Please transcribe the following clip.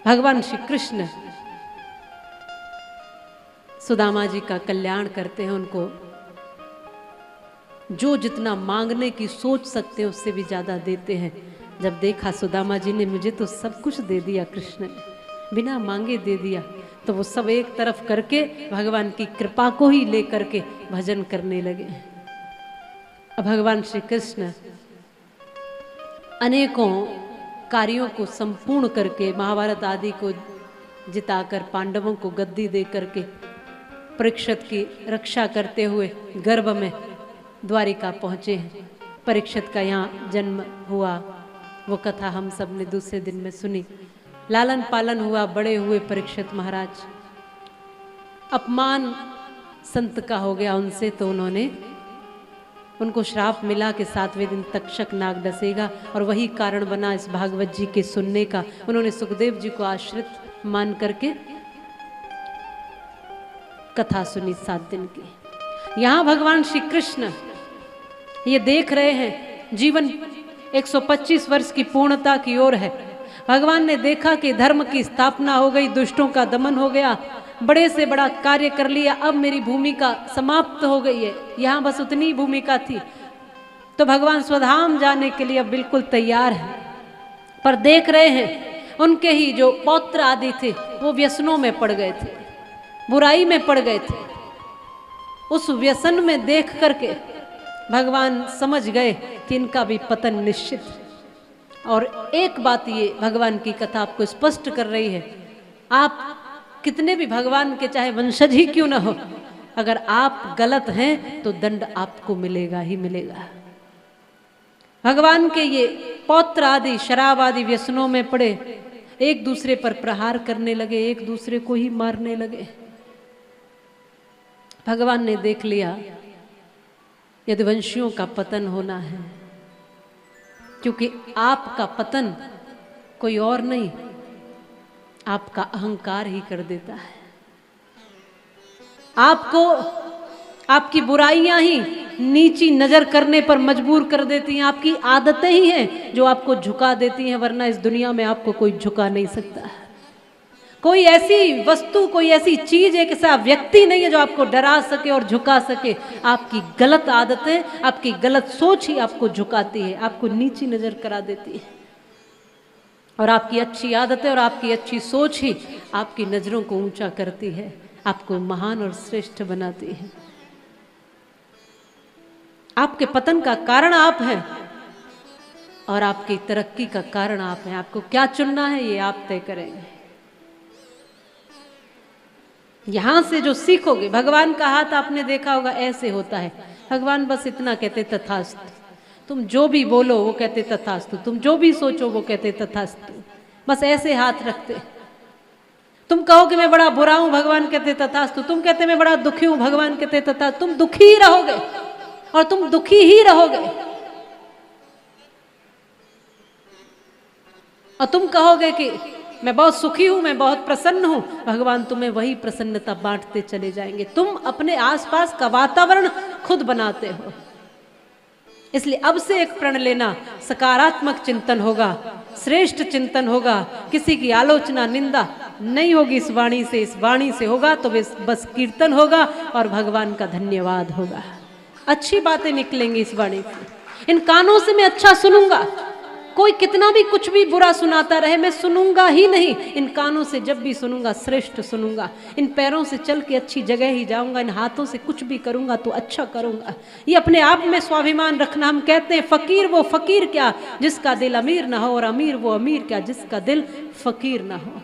भगवान श्री कृष्ण सुदामा जी का कल्याण करते हैं, उनको जो जितना मांगने की सोच सकते हैं उससे भी ज्यादा देते हैं। जब देखा सुदामा जी ने मुझे तो सब कुछ दे दिया, कृष्ण ने बिना मांगे दे दिया, तो वो सब एक तरफ करके भगवान की कृपा को ही लेकर के भजन करने लगे। अब भगवान श्री कृष्ण अनेकों कार्यों को संपूर्ण करके महाभारत आदि को जिताकर पांडवों को गद्दी दे करके परीक्षित की रक्षा करते हुए गर्भ में द्वारिका पहुँचे हैं। परीक्षित का यहाँ जन्म हुआ, वो कथा हम सब ने दूसरे दिन में सुनी। लालन पालन हुआ, बड़े हुए परीक्षित महाराज। अपमान संत का हो गया उनसे, तो उनको श्राप मिला कि 7वें दिन तक्षक नाग डसेगा, और वही कारण बना इस भागवत जी के सुनने का। उन्होंने सुखदेव जी को आश्रित मान करके कथा सुनी 7 दिन की। यहां भगवान श्री कृष्ण ये देख रहे हैं जीवन 125 वर्ष की पूर्णता की ओर है। भगवान ने देखा कि धर्म की स्थापना हो गई, दुष्टों का दमन हो गया, बड़े से बड़ा कार्य कर लिया, अब मेरी भूमिका समाप्त हो गई है। यहाँ बस उतनी भूमिका थी, तो भगवान स्वधाम जाने के लिए अब बिल्कुल तैयार है। पर देख रहे हैं उनके ही जो पौत्र आदि थे वो व्यसनों में पड़ गए थे, बुराई में पड़ गए थे। उस व्यसन में देख करके भगवान समझ गए कि इनका भी पतन निश्चित है। और एक बात ये भगवान की कथा आपको स्पष्ट कर रही है, आप कितने भी भगवान के चाहे वंशज ही क्यों ना हो, अगर आप गलत हैं तो दंड आपको मिलेगा ही मिलेगा। भगवान के ये पौत्र आदि शराब आदि व्यसनों में पड़े, एक दूसरे पर प्रहार करने लगे, एक दूसरे को ही मारने लगे। भगवान ने देख लिया यदि वंशियों का पतन होना है, क्योंकि आपका पतन कोई और नहीं, आपका अहंकार ही कर देता है। आपको आपकी बुराइयां ही नीची नजर करने पर मजबूर कर देती हैं। आपकी आदतें ही हैं जो आपको झुका देती हैं, वरना इस दुनिया में आपको कोई झुका नहीं सकता। कोई ऐसी वस्तु, कोई ऐसी चीज, एक ऐसा व्यक्ति नहीं है जो आपको डरा सके और झुका सके। आपकी गलत आदतें, आपकी गलत सोच ही आपको झुकाती है, आपको नीची नजर करा देती है। और आपकी अच्छी आदतें और आपकी अच्छी सोच ही आपकी नजरों को ऊंचा करती है, आपको महान और श्रेष्ठ बनाती है। आपके पतन का कारण आप हैं और आपकी तरक्की का कारण आप हैं। आपको क्या चुनना है ये आप तय करेंगे। यहां से जो सीखोगे, भगवान का हाथ आपने देखा होगा ऐसे होता है। भगवान बस इतना कहते तथास्तु, तुम जो भी बोलो वो कहते तथास्तु, तुम जो भी सोचो वो कहते तथास्तु, बस ऐसे हाथ रखते। तुम कहो कि मैं बड़ा बुरा हूं, भगवान कहते तथास्तु। तुम कहते मैं बड़ा दुखी हूं, भगवान कहते तथास्तु। तुम दुखी ही रहोगे और तुम दुखी ही रहोगे। और तुम कहोगे कि मैं बहुत सुखी हूं, मैं बहुत प्रसन्न हूं, भगवान तुम्हें वही प्रसन्नता बांटते चले जाएंगे। तुम अपने आसपास का वातावरण खुद बनाते हो। इसलिए अब से एक प्रण लेना, सकारात्मक चिंतन होगा, श्रेष्ठ चिंतन होगा, किसी की आलोचना निंदा नहीं होगी इस वाणी से। इस वाणी से होगा तो बस कीर्तन होगा और भगवान का धन्यवाद होगा। अच्छी बातें निकलेंगी इस वाणी से। इन कानों से मैं अच्छा सुनूंगा, कोई कितना भी कुछ भी बुरा सुनाता रहे मैं सुनूंगा ही नहीं। इन कानों से जब भी सुनूंगा श्रेष्ठ सुनूंगा। इन पैरों से चल के अच्छी जगह ही जाऊंगा। इन हाथों से कुछ भी करूंगा तो अच्छा करूंगा। ये अपने आप में स्वाभिमान रखना। हम कहते हैं फकीर वो फकीर क्या जिसका दिल अमीर ना हो, और अमीर वो अमीर क्या जिसका दिल फकीर ना हो।